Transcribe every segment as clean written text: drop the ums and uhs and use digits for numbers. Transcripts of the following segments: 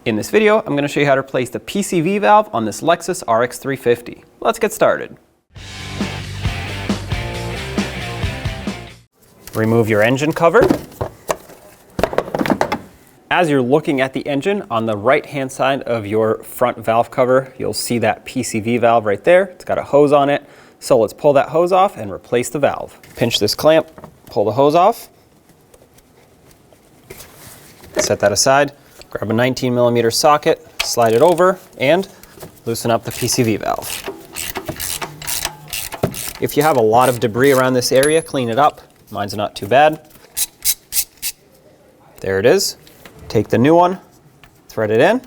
In this video, I'm going to show you how to replace the PCV valve on this Lexus RX350. Let's get started. Remove your engine cover. As you're looking at the engine, on the right-hand side of your front valve cover, you'll see that PCV valve right there. It's got a hose on it. So let's pull that hose off and replace the valve. Pinch this clamp, pull the hose off. Set that aside. Grab a 19mm socket, slide it over, and loosen up the PCV valve. If you have a lot of debris around this area, clean it up. Mine's not too bad. There it is. Take the new one, thread it in.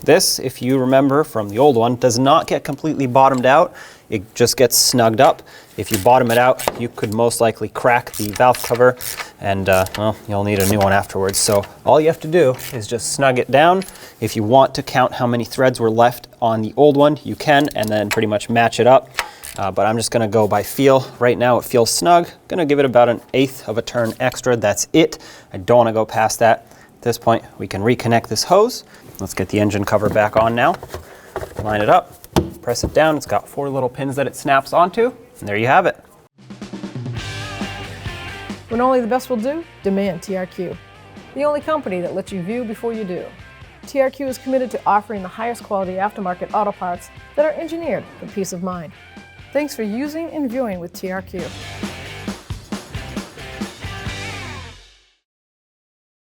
This, if you remember from the old one, does not get completely bottomed out. It just gets snugged up. If you bottom it out, you could most likely crack the valve cover and well, you'll need a new one afterwards. So all you have to do is just snug it down. If you want to count how many threads were left on the old one, you can, and then pretty much match it up. But I'm just gonna go by feel. Right now it feels snug. Gonna give it about 1/8 of a turn extra. That's it. I don't wanna go past that. At this point, we can reconnect this hose. Let's get the engine cover back on now. Line it up, press it down. It's got 4 little pins that it snaps onto, and there you have it. When only the best will do, demand TRQ. The only company that lets you view before you do. TRQ is committed to offering the highest quality aftermarket auto parts that are engineered for peace of mind. Thanks for using and viewing with TRQ.